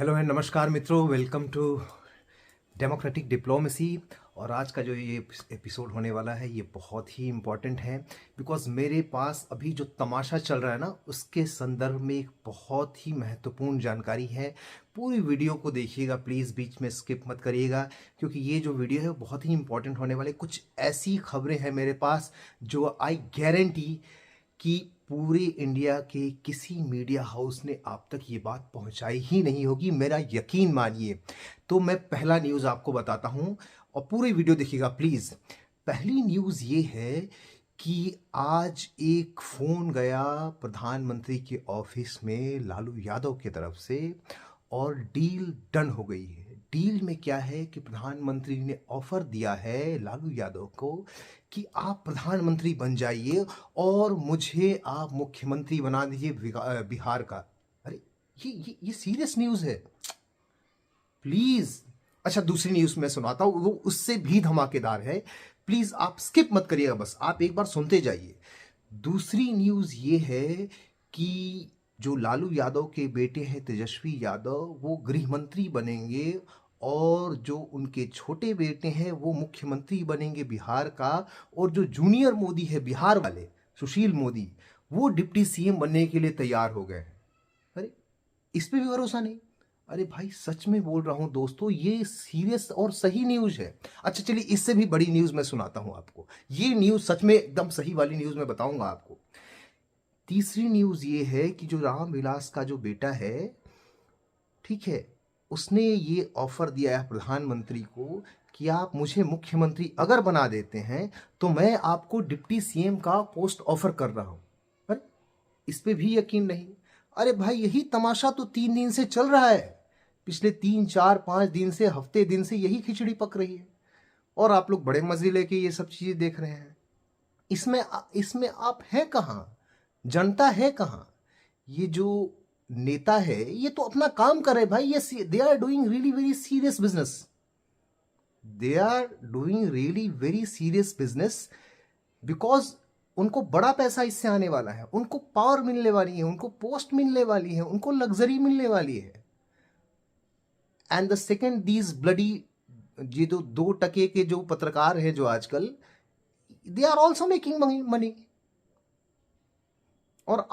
Hello and नमस्कार मित्रों, welcome to democratic diplomacy. और आज का जो ये एपिसोड होने वाला है ये बहुत ही इम्पॉर्टेंट है बिकॉज मेरे पास अभी जो तमाशा चल रहा है ना उसके संदर्भ में एक बहुत ही महत्वपूर्ण जानकारी है। पूरी वीडियो को देखिएगा प्लीज़, बीच में स्किप मत करिएगा क्योंकि ये जो वीडियो है बहुत ही इम्पॉर्टेंट होने वाले। कुछ ऐसी खबरें हैं मेरे पास जो आई गारंटी कि पूरे इंडिया के किसी मीडिया हाउस ने आप तक ये बात पहुंचाई ही नहीं होगी, मेरा यकीन मानिए। तो मैं पहला न्यूज़ आपको बताता हूं और पूरी वीडियो देखिएगा प्लीज़। पहली न्यूज़ ये है कि आज एक फ़ोन गया प्रधानमंत्री के ऑफिस में लालू यादव की तरफ से और डील डन हो गई है। डील में क्या है कि प्रधानमंत्री ने ऑफर दिया है लालू यादव को कि आप प्रधानमंत्री बन जाइए और मुझे आप मुख्यमंत्री बना दीजिए बिहार का। अरे ये सीरियस न्यूज़ है प्लीज़। अच्छा, दूसरी न्यूज़ मैं सुनाता हूँ, वो उससे भी धमाकेदार है। प्लीज़ आप स्किप मत करिएगा, बस आप एक बार सुनते जाइए। दूसरी न्यूज़ ये है कि जो लालू यादव के बेटे हैं तेजस्वी यादव, वो गृह मंत्री बनेंगे और जो उनके छोटे बेटे हैं वो मुख्यमंत्री बनेंगे बिहार का। और जो जूनियर मोदी है बिहार वाले सुशील मोदी, वो डिप्टी सीएम बनने के लिए तैयार हो गए हैं। अरे इस पे भी भरोसा नहीं। अरे भाई सच में बोल रहा हूं दोस्तों, ये सीरियस और सही न्यूज़ है। अच्छा चलिए, इससे भी बड़ी न्यूज़ मैं सुनाता हूं आपको। ये न्यूज़ सच में एकदम सही वाली न्यूज़ मैं बताऊंगा आपको। तीसरी न्यूज़ ये है कि जो राम विलास का जो बेटा है, ठीक है, उसने ये ऑफर दिया है प्रधानमंत्री को कि आप मुझे मुख्यमंत्री अगर बना देते हैं तो मैं आपको डिप्टी सीएम का पोस्ट ऑफर कर रहा हूं। पर इस पे भी यकीन नहीं। अरे भाई यही तमाशा तो 3 दिन से चल रहा है। पिछले 3 4 5 दिन से, हफ्ते दिन से यही खिचड़ी पक रही है और आप लोग बड़े मजे लेके ये सब चीजें देख रहे हैं। इसमें आप हैं कहाँ? जनता है कहाँ? ये जो नेता है ये तो अपना काम कर रहे भाई। ये they are doing really very serious business. They are doing really very serious business because उनको बड़ा पैसा इससे आने वाला है, उनको पावर मिलने वाली है, उनको पोस्ट मिलने वाली है, उनको लग्जरी मिलने वाली है। And the second these bloody, ये जो 2 टके के जो पत्रकार हैं जो आजकल, they are also making money. और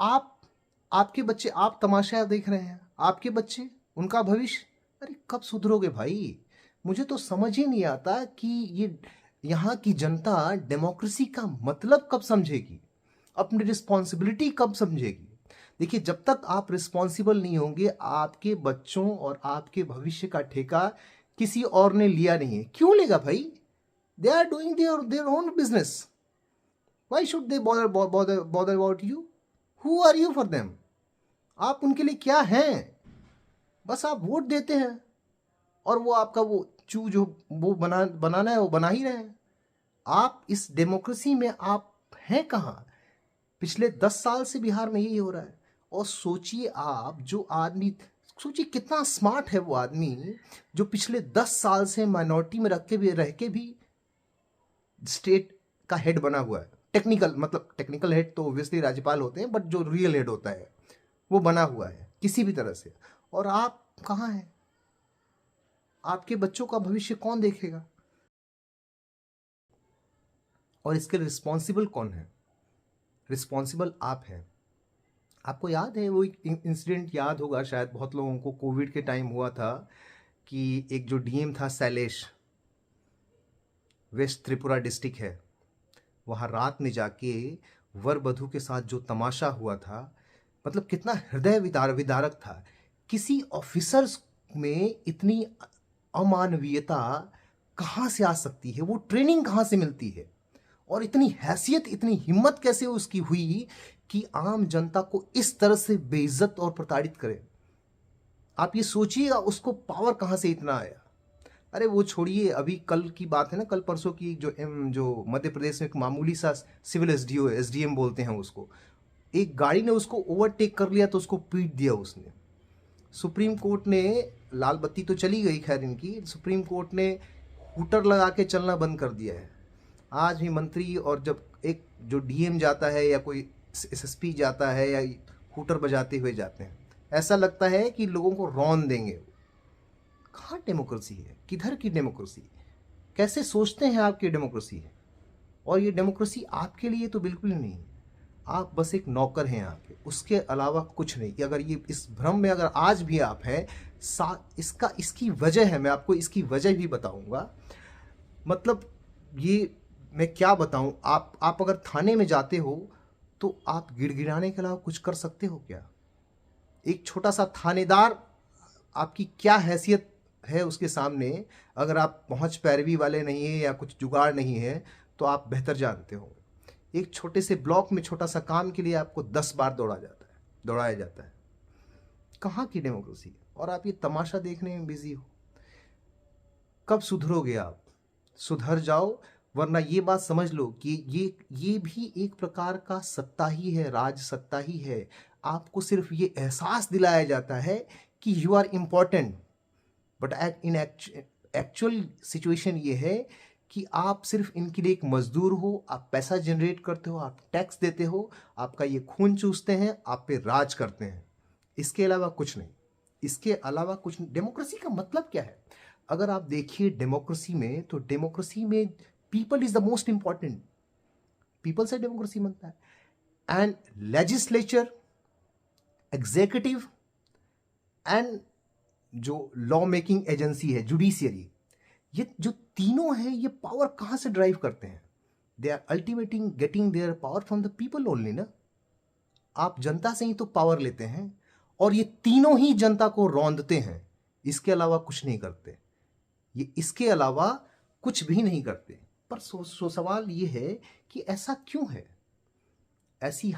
आपके बच्चे, आप तमाशा देख रहे हैं, आपके बच्चे, उनका भविष्य। अरे कब सुधरोगे भाई? मुझे तो समझ ही नहीं आता कि ये यहाँ की जनता डेमोक्रेसी का मतलब कब समझेगी, अपनी रिस्पॉन्सिबिलिटी कब समझेगी। देखिए, जब तक आप रिस्पॉन्सिबल नहीं होंगे, आपके बच्चों और आपके भविष्य का ठेका किसी और ने लिया नहीं है। क्यों लेगा भाई? They are doing their own business. Why should they bother about you? Who are you for them? आप उनके लिए क्या हैं? बस आप वोट देते हैं और वो आपका वो चू जो वो बनाना है वो बना ही रहे हैं। आप इस डेमोक्रेसी में आप हैं कहाँ? पिछले 10 साल से बिहार में यही हो रहा है। और सोचिए आप, जो आदमी, सोचिए कितना स्मार्ट है वो आदमी जो पिछले 10 साल से माइनॉरिटी में रह के भी स्टेट का हेड बना हुआ है। टेक्निकल हेड तो ऑब्वियसली राज्यपाल होते हैं, बट जो रियल हेड होता है वो बना हुआ है किसी भी तरह से। और आप कहाँ हैं? आपके बच्चों का भविष्य कौन देखेगा? और इसके रिस्पॉन्सिबल कौन है? रिस्पॉन्सिबल आप हैं। आपको याद है वो इंसिडेंट, याद होगा शायद बहुत लोगों को, कोविड के टाइम हुआ था कि एक जो डीएम था शैलेश, वेस्ट त्रिपुरा डिस्ट्रिक्ट है, वहाँ रात में जाके वर वधू के साथ जो तमाशा हुआ था, मतलब कितना हृदय विदारक था। किसी ऑफिसर्स में इतनी अमानवीयता कहाँ से आ सकती है? वो ट्रेनिंग कहाँ से मिलती है? और इतनी हैसियत, इतनी हिम्मत कैसे उसकी हुई कि आम जनता को इस तरह से बेइज्जत और प्रताड़ित करे? आप ये सोचिएगा उसको पावर कहाँ से इतना आया। अरे वो छोड़िए, अभी कल की बात है ना, कल परसों की, जो मध्य प्रदेश में एक मामूली सा सिविल एसडीओ, एसडीएम बोलते हैं उसको, एक गाड़ी ने उसको ओवरटेक कर लिया तो उसको पीट दिया उसने। सुप्रीम कोर्ट ने, लाल बत्ती तो चली गई खैर इनकी, सुप्रीम कोर्ट ने हूटर लगा के चलना बंद कर दिया है। आज भी मंत्री और जब एक जो डीएम जाता है या कोई एसएसपी जाता है या हूटर बजाते हुए जाते हैं, ऐसा लगता है कि लोगों को रौंद देंगे। कहाँ डेमोक्रेसी है? किधर की डेमोक्रेसी? कैसे सोचते हैं आप कि डेमोक्रेसी है? और ये डेमोक्रेसी आपके लिए तो बिल्कुल नहीं है। आप बस एक नौकर हैं यहाँ के, उसके अलावा कुछ नहीं। कि अगर ये इस भ्रम में अगर आज भी आप हैं, इसकी वजह है, मैं आपको इसकी वजह भी बताऊंगा। मतलब ये मैं क्या बताऊं, आप अगर थाने में जाते हो तो आप गिड़गिड़ाने के अलावा कुछ कर सकते हो क्या? एक छोटा सा थानेदार आपकी क्या हैसियत है उसके सामने? अगर आप पहुंच पैरवी वाले नहीं है या कुछ जुगाड़ नहीं है तो आप बेहतर जानते हो। एक छोटे से ब्लॉक में छोटा सा काम के लिए आपको 10 बार दौड़ाया जाता है। कहाँ की डेमोक्रेसी? और आप ये तमाशा देखने में बिजी हो। कब सुधरोगे आप? सुधर जाओ, वरना ये बात समझ लो कि ये भी एक प्रकार का सत्ता ही है, राज सत्ता ही है। आपको सिर्फ ये एहसास दिलाया जाता है कि you are important, but in actual situation ये है कि आप सिर्फ इनके लिए एक मजदूर हो। आप पैसा जनरेट करते हो, आप टैक्स देते हो, आपका ये खून चूसते हैं, आप पे राज करते हैं। इसके अलावा कुछ नहीं, इसके अलावा कुछ नहीं। डेमोक्रेसी का मतलब क्या है? अगर आप देखिए डेमोक्रेसी में, तो डेमोक्रेसी में people is the most important. People से डेमोक्रेसी बनता है। एंड लेजिस्लेचर, एग्जीक्यूटिव एंड जो लॉ मेकिंग एजेंसी है, जुडिशियरी, ये जो तीनों हैं, ये पावर कहां से ड्राइव करते हैं? They are ultimately getting their power from the people only ना। आप जनता से ही तो पावर लेते हैं, और ये तीनों ही जनता को रौंदते हैं। इसके अलावा कुछ नहीं करते, ये इसके अलावा कुछ भी नहीं करते। पर सवाल ये है कि ऐसा क्यों है? ऐसे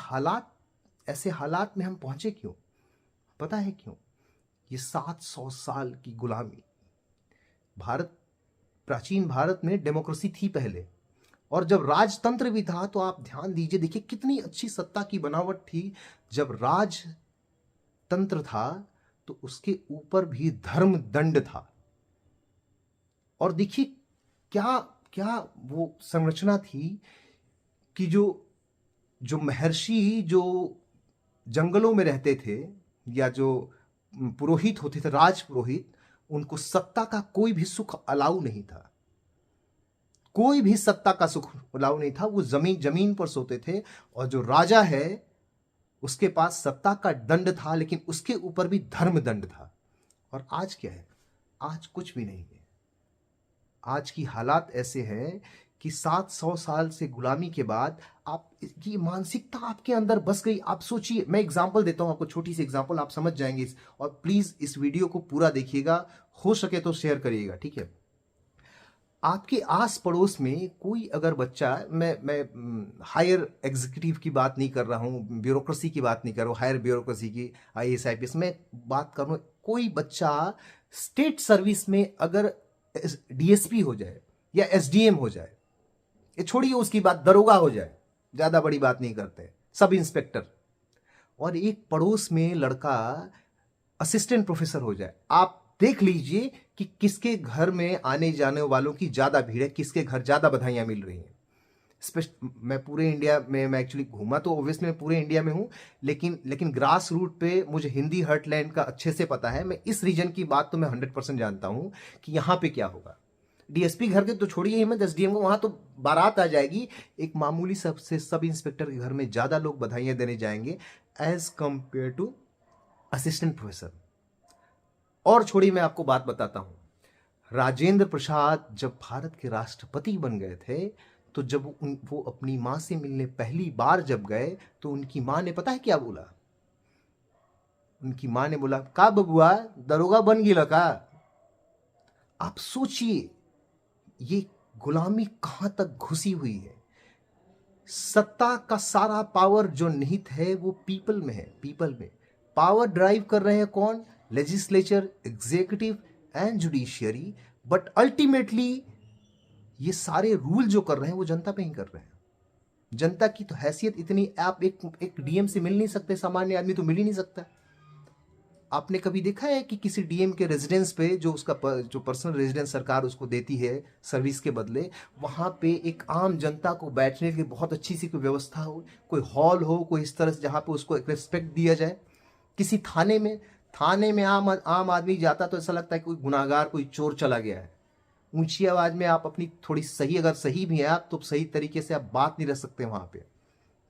हालात में हम पहुंचे क्यों? पता है क्यों? ये 700 साल की गुलामी। प्राचीन भारत में डेमोक्रेसी थी पहले, और जब राजतंत्र भी था तो आप ध्यान दीजिए, देखिए कितनी अच्छी सत्ता की बनावट थी। जब राजतंत्र था तो उसके ऊपर भी धर्म दंड था। और देखिए क्या क्या वो संरचना थी कि जो महर्षि जो जंगलों में रहते थे, या जो पुरोहित होते थे, राज पुरोहित, उनको सत्ता का कोई भी सुख अलाउ नहीं था। कोई भी सत्ता का सुख अलाउ नहीं था। वो जमीन पर सोते थे। और जो राजा है उसके पास सत्ता का दंड था, लेकिन उसके ऊपर भी धर्म दंड था। और आज क्या है? आज कुछ भी नहीं है। आज की हालात ऐसे हैं कि 700 साल से गुलामी के बाद की मानसिकता आपके अंदर बस गई। आप सोचिए, मैं एग्जांपल देता हूं आपको, छोटी सी एग्जांपल, आप समझ जाएंगे। और प्लीज इस वीडियो को पूरा देखिएगा, हो सके तो शेयर करिएगा, ठीक है? आपके आस पड़ोस में कोई अगर बच्चा, मैं हायर एग्जीक्यूटिव की बात नहीं कर रहा हूँ, ब्यूरोक्रेसी की बात नहीं कर रहा हूँ, हायर ब्यूरोक्रेसी की, IAS IPS, मैं बात कर रहा हूँ। कोई बच्चा स्टेट सर्विस में अगर DSP हो जाए या SDM हो जाए, ये छोड़िए उसकी बात, दरोगा हो जाए, ज्यादा बड़ी बात नहीं करते, सब इंस्पेक्टर, और एक पड़ोस में लड़का असिस्टेंट प्रोफेसर हो जाए, आप देख लीजिए कि किसके घर में आने जाने वालों की ज्यादा भीड़ है, किसके घर ज्यादा बधाइयां मिल रही हैं। मैं पूरे इंडिया में, मैं एक्चुअली घूमा तो ऑब्वियसली मैं पूरे इंडिया में हूं, लेकिन ग्रास रूट पे मुझे हिंदी हर्टलैंड का अच्छे से पता है। मैं इस रीजन की बात तो मैं 100% जानता हूं कि यहां पे क्या होगा। DSP घर के तो छोड़िए ही मत, SDM को वहां तो बारात आ जाएगी। एक मामूली सब इंस्पेक्टर के घर में ज्यादा लोग बधाइयां देने जाएंगे as compared to assistant professor. और छोड़िए, मैं आपको बात बताता हूं, राजेंद्र प्रसाद जब भारत के राष्ट्रपति बन गए थे, तो जब वो अपनी मां से मिलने पहली बार जब गए, तो उनकी मां ने पता है क्या बोला? उनकी मां ने बोला, का बबुआ दरोगा बन गया का? आप सोचिए ये गुलामी कहां तक घुसी हुई है। सत्ता का सारा पावर जो निहित है वो पीपल में है। पीपल में पावर ड्राइव कर रहे हैं कौन? Legislature, executive and judiciary. But ultimately ये सारे रूल जो कर रहे हैं वो जनता पे ही कर रहे हैं। जनता की तो हैसियत इतनी, आप एक DM से मिल नहीं सकते, सामान्य आदमी तो मिल ही नहीं सकता। आपने कभी देखा है कि किसी DM के रेजिडेंस पे, जो उसका जो पर्सनल रेजिडेंस सरकार उसको देती है सर्विस के बदले, वहां पे एक आम जनता को बैठने की बहुत अच्छी सी कोई व्यवस्था हो, कोई हॉल हो, कोई इस तरह से जहां पे उसको एक रिस्पेक्ट दिया जाए? किसी थाने में, थाने में आम आम आदमी जाता तो ऐसा लगता है कोई गुनाहगार, कोई चोर चला गया है। ऊंची आवाज में आप अपनी थोड़ी सही, अगर सही भी है आप, तो सही तरीके से आप बात नहीं रख सकते वहां पे।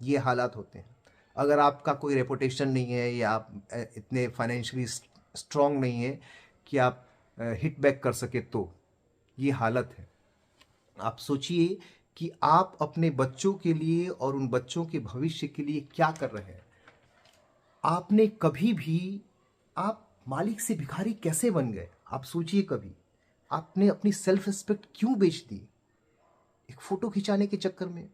ये हालात होते हैं। अगर आपका कोई रेपुटेशन नहीं है, या आप इतने फाइनेंशियली स्ट्रांग नहीं है कि आप हिट बैक कर सके, तो ये हालत है। आप सोचिए कि आप अपने बच्चों के लिए और उन बच्चों के भविष्य के लिए क्या कर रहे हैं। आपने कभी भी, आप मालिक से भिखारी कैसे बन गए? आप सोचिए कभी। आपने अपनी सेल्फ रिस्पेक्ट क्यों बेच दी एक फोटो खिंचाने के चक्कर में?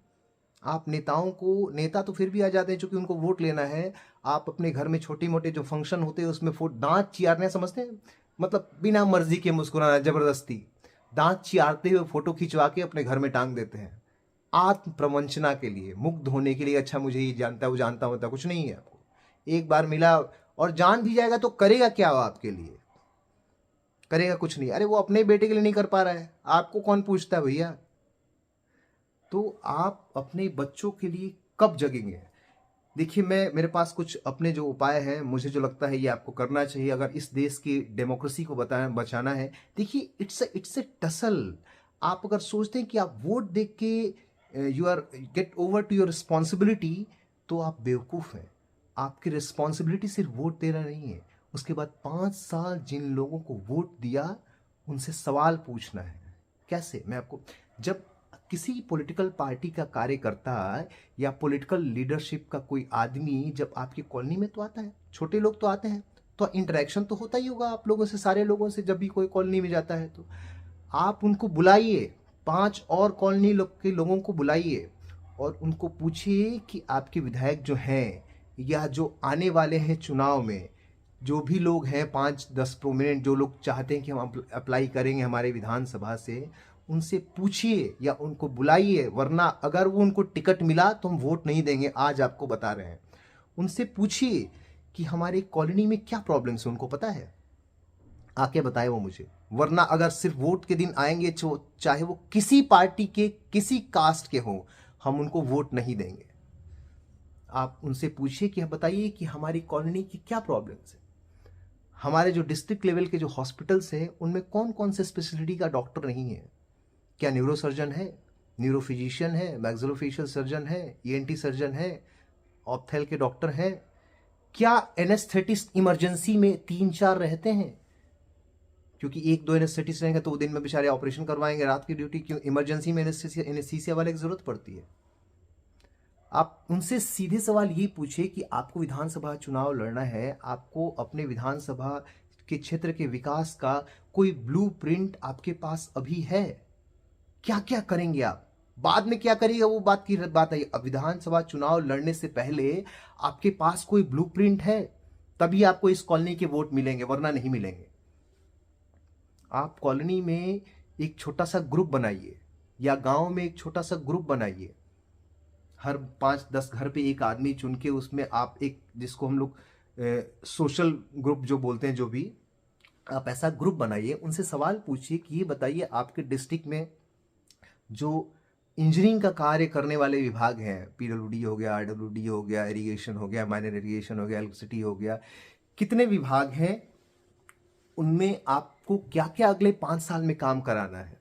आप नेताओं को, नेता तो फिर भी आ जाते हैं चूंकि उनको वोट लेना है। आप अपने घर में छोटे मोटे जो फंक्शन होते हैं उसमें दांत चियारने समझते हैं, मतलब बिना मर्जी के मुस्कुराना, जबरदस्ती दांत चियारते हुए फोटो खिंचवा के अपने घर में टांग देते हैं, आत्म प्रवंचना के लिए, मुग्ध होने के लिए। अच्छा मुझे ये जानता है, वो जानता होता, कुछ नहीं है। आपको एक बार मिला और जान भी जाएगा तो करेगा क्या वो आपके लिए? करेगा कुछ नहीं। अरे वो अपने बेटे के लिए नहीं कर पा रहा है, आपको कौन पूछता है भैया? तो आप अपने बच्चों के लिए कब जगेंगे? देखिए, मेरे पास कुछ अपने जो उपाय हैं, मुझे जो लगता है ये आपको करना चाहिए अगर इस देश की डेमोक्रेसी को बचाना है। देखिए, इट्स ए टसल। आप अगर सोचते हैं कि आप वोट देख के you are get over to your responsibility, तो आप बेवकूफ़ हैं। आपकी रिस्पॉन्सिबिलिटी सिर्फ वोट देना नहीं है, उसके बाद 5 साल जिन लोगों को वोट दिया उनसे सवाल पूछना है। कैसे? मैं आपको, जब किसी पॉलिटिकल पार्टी का कार्यकर्ता या पॉलिटिकल लीडरशिप का कोई आदमी जब आपकी कॉलोनी में तो आता है, छोटे लोग तो आते हैं, तो इंटरेक्शन तो होता ही होगा आप लोगों से, सारे लोगों से। जब भी कोई कॉलोनी में जाता है तो आप उनको बुलाइए, 5 और कॉलोनी के लोगों को बुलाइए और उनको पूछिए कि आपके विधायक जो हैं या जो आने वाले हैं चुनाव में, जो भी लोग हैं 5-10 प्रोमिनेंट, जो लोग चाहते हैं कि हम अप्लाई करेंगे हमारे विधानसभा से, उनसे पूछिए या उनको बुलाइए, वरना अगर वो उनको टिकट मिला तो हम वोट नहीं देंगे, आज आपको बता रहे हैं। उनसे पूछिए कि हमारे कॉलोनी में क्या प्रॉब्लम्स है, उनको पता है, आके बताए वो मुझे। वरना अगर सिर्फ वोट के दिन आएंगे, चाहे वो किसी पार्टी के, किसी कास्ट के हों, हम उनको वोट नहीं देंगे। आप उनसे पूछिए कि बताइए कि हमारी कॉलोनी की क्या प्रॉब्लम्स है, हमारे जो डिस्ट्रिक्ट लेवल के जो हॉस्पिटल्स हैं उनमें कौन कौन से स्पेशलिटी का डॉक्टर नहीं है। क्या न्यूरो सर्जन है, न्यूरो फिजिशियन है, मैक्सिलोफेशियल सर्जन है, ईएनटी सर्जन है, ऑप्थेल के डॉक्टर हैं? क्या एनेस्थेटिस्ट इमरजेंसी में 3-4 रहते हैं? क्योंकि 1-2 एनेस्थेटिस्ट रहेंगे तो वो दिन में बेचारे ऑपरेशन करवाएंगे, रात की ड्यूटी क्यों? इमरजेंसी में एनेस्थीसिया वाले की जरूरत पड़ती है। आप उनसे सीधे सवाल यही पूछिए कि आपको विधानसभा चुनाव लड़ना है, आपको अपने विधानसभा के क्षेत्र के विकास का कोई ब्लूप्रिंट आपके पास अभी है? क्या क्या करेंगे आप? बाद में क्या करिएगा वो बात की बात है। अब विधानसभा चुनाव लड़ने से पहले आपके पास कोई ब्लूप्रिंट है, तभी आपको इस कॉलोनी के वोट मिलेंगे, वरना नहीं मिलेंगे। आप कॉलोनी में एक छोटा सा ग्रुप बनाइए या गांव में एक छोटा सा ग्रुप बनाइए, हर 5-10 घर पे एक आदमी चुन के उसमें आप एक, जिसको हम लोग सोशल ग्रुप जो बोलते हैं, जो भी, आप ऐसा ग्रुप बनाइए। उनसे सवाल पूछिए कि ये बताइए आपके डिस्ट्रिक्ट में जो इंजीनियरिंग का कार्य करने वाले विभाग हैं, पीडब्ल्यूडी हो गया, आरडब्ल्यूडी हो गया, इरिगेशन हो गया, माइनर इरिगेशन हो गया, इलेक्ट्रिसिटी हो गया, कितने विभाग हैं, उनमें आपको क्या क्या अगले 5 साल में काम कराना है?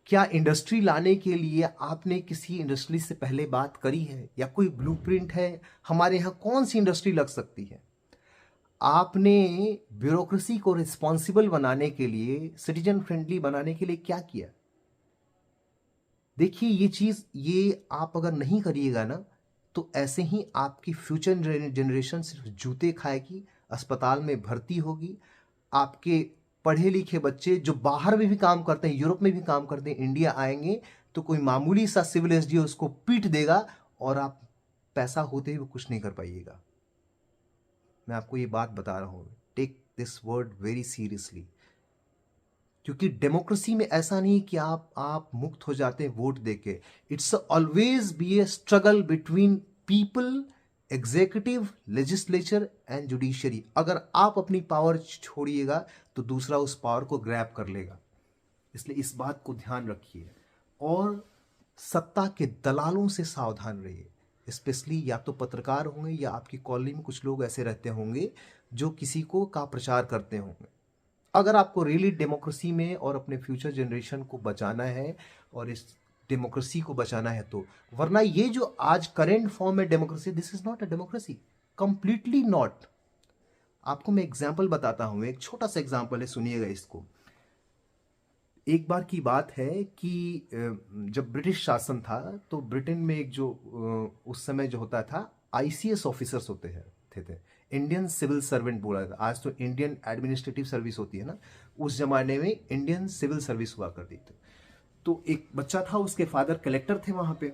क्या इंडस्ट्री लाने के लिए आपने किसी इंडस्ट्री से पहले बात करी है, या कोई ब्लूप्रिंट है हमारे यहाँ कौन सी इंडस्ट्री लग सकती है? आपने ब्यूरोक्रेसी को रिस्पॉन्सिबल बनाने के लिए, सिटीजन फ्रेंडली बनाने के लिए क्या किया? देखिए, ये चीज, ये आप अगर नहीं करिएगा ना, तो ऐसे ही आपकी फ्यूचर जनरेशन सिर्फ जूते खाएगी, अस्पताल में भर्ती होगी। आपके पढ़े लिखे बच्चे जो बाहर में भी काम करते हैं, यूरोप में भी काम करते हैं, इंडिया आएंगे तो कोई मामूली सा सिविल एसडीओ उसको पीट देगा और आप पैसा होते हुए कुछ नहीं कर पाइएगा। मैं आपको ये बात बता रहा हूं, take this word very seriously. क्योंकि डेमोक्रेसी में ऐसा नहीं कि आप मुक्त हो जाते हैं वोट देके। It's always be A struggle between people, executive, legislature and judiciary. अगर आप अपनी पावर छोड़िएगा तो दूसरा उस पावर को ग्रैब कर लेगा। इसलिए इस बात को ध्यान रखिए और सत्ता के दलालों से सावधान रहिए। स्पेशली या तो पत्रकार होंगे या आपकी कॉलोनी में कुछ लोग ऐसे रहते होंगे जो किसी को का प्रचार करते होंगे। अगर आपको रियली डेमोक्रेसी में और अपने फ्यूचर जनरेशन को बचाना है और इस डेमोक्रेसी को बचाना है तो, वरना ये जो आज करेंट फॉर्म है democracy, this is not a democracy, completely not. आपको मैं एग्जांपल बताता हूं, एक छोटा सा एग्जांपल है, सुनिएगा इसको। एक बार की बात है कि जब ब्रिटिश शासन था तो ब्रिटेन में एक जो उस समय जो होता था आईसीएस ऑफिसर्स होते हैं थे इंडियन सिविल सर्वेंट बोला था। आज तो इंडियन एडमिनिस्ट्रेटिव सर्विस होती है ना, उस जमाने में इंडियन सिविल सर्विस हुआ करती थी। तो एक बच्चा था, उसके फादर कलेक्टर थे वहां पे।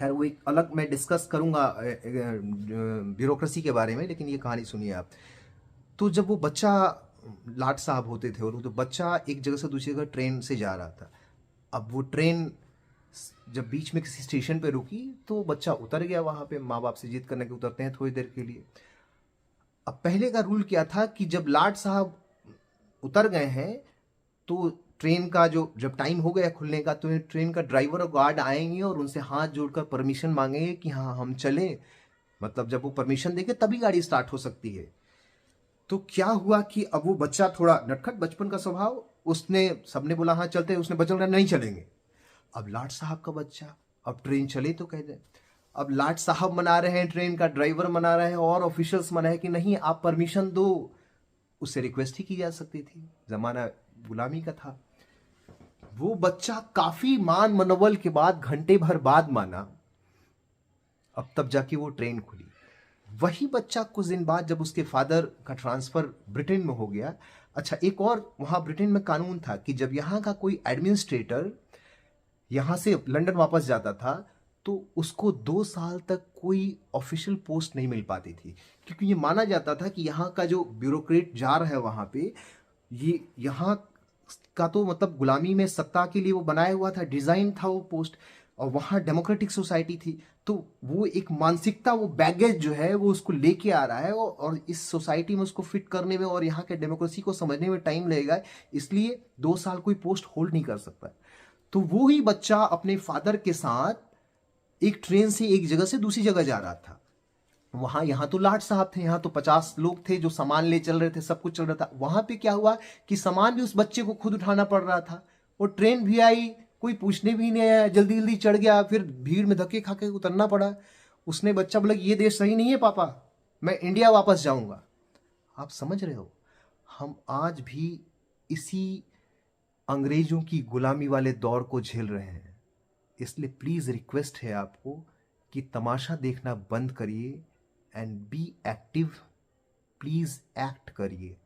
खैर वो एक अलग मैं डिस्कस करूंगा ब्यूरोक्रेसी के बारे में, लेकिन ये कहानी सुनिए आप। तो जब वो बच्चा, लाट साहब होते थे, और वो तो बच्चा एक जगह से दूसरी जगह ट्रेन से जा रहा था। अब वो ट्रेन जब बीच में किसी स्टेशन पे रुकी तो बच्चा उतर गया वहां पे, माँ बाप से जिद करने के उतरते हैं थोड़ी देर के लिए। अब पहले का रूल क्या था कि जब लाट साहब उतर गए हैं तो ट्रेन का जो जब टाइम हो गया खुलने का तो ट्रेन का ड्राइवर और गार्ड आएंगे और उनसे हाथ जोड़कर परमिशन मांगेंगे कि हाँ हम चलें। मतलब जब वो परमिशन देंगे तभी गाड़ी स्टार्ट हो सकती है। तो क्या हुआ कि अब वो बच्चा थोड़ा नटखट, बचपन का स्वभाव, उसने, सबने बोला हाँ चलते हैं, उसने बच्चा बोला नहीं चलेंगे। अब लाट साहब का बच्चा, अब ट्रेन चले तो कह दे। अब लाट साहब मना रहे हैं, ट्रेन का ड्राइवर मना रहे हैं और ऑफिशियल्स मना है कि नहीं आप परमिशन दो। उससे रिक्वेस्ट ही की जा सकती थी, जमाना गुलामी का था। वो बच्चा काफी मान मनोबल के बाद घंटे भर बाद माना। अब तब जाके वो ट्रेन खुली। वही बच्चा कुछ दिन बाद जब उसके फादर का ट्रांसफर ब्रिटेन में हो गया, अच्छा एक और वहां ब्रिटेन में कानून था कि जब यहाँ का कोई एडमिनिस्ट्रेटर यहाँ से लंदन वापस जाता था तो उसको 2 साल तक कोई ऑफिशियल पोस्ट नहीं मिल पाती थी, क्योंकि ये माना जाता था कि यहाँ का जो ब्यूरोक्रेट जा रहा है वहां पे, ये यहाँ का तो मतलब गुलामी में सत्ता के लिए वो बनाया हुआ था, डिजाइन था वो पोस्ट, और वहाँ डेमोक्रेटिक सोसाइटी थी। तो वो एक मानसिकता, वो बैगेज जो है वो उसको लेके आ रहा है, और इस सोसाइटी में उसको फिट करने में और यहाँ के डेमोक्रेसी को समझने में टाइम लगेगा, इसलिए 2 साल कोई पोस्ट होल्ड नहीं कर सकता। तो वो ही बच्चा अपने फादर के साथ एक ट्रेन से एक जगह से दूसरी जगह जा रहा था। वहां, यहां तो लाट साहब थे, यहां तो 50 लोग थे जो सामान ले चल रहे थे, सब कुछ चल रहा था। वहां पे क्या हुआ कि सामान भी उस बच्चे को खुद उठाना पड़ रहा था, और ट्रेन भी आई, कोई पूछने भी नहीं आया, जल्दी जल्दी चढ़ गया, फिर भीड़ में धक्के खा के उतरना पड़ा। उसने बच्चा बोला ये देश सही नहीं है पापा, मैं इंडिया वापस जाऊंगा। आप समझ रहे हो, हम आज भी इसी अंग्रेजों की गुलामी वाले दौर को झेल रहे हैं। इसलिए प्लीज रिक्वेस्ट है आपको कि तमाशा देखना बंद करिए and be active. Please act करिए।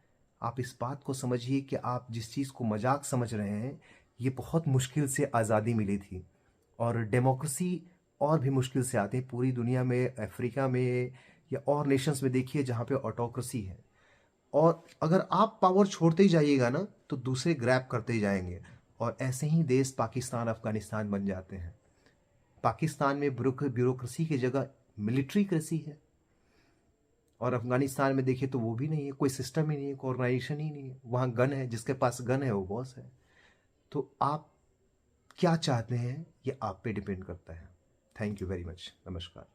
आप इस बात को समझिए कि आप जिस चीज़ को मजाक समझ रहे हैं, ये बहुत मुश्किल से आज़ादी मिली थी, और डेमोक्रेसी और भी मुश्किल से आती है। पूरी दुनिया में, अफ्रीका में या और नेशंस में देखिए जहाँ पे ऑटोक्रेसी है, और अगर आप पावर छोड़ते ही जाइएगा ना तो दूसरे ग्रैब करते ही जाएंगे, और ऐसे ही देश पाकिस्तान, अफगानिस्तान बन जाते हैं। पाकिस्तान में ब्यूरोक्रेसी की जगह मिलिट्री क्रेसी है, और अफगानिस्तान में देखिए तो वो भी नहीं है, कोई सिस्टम ही नहीं है, कोई ऑर्गेनाइजेशन ही नहीं है। वहाँ गन है, जिसके पास गन है वो बॉस है। तो आप क्या चाहते हैं ये आप पे डिपेंड करता है। Thank you very much. नमस्कार।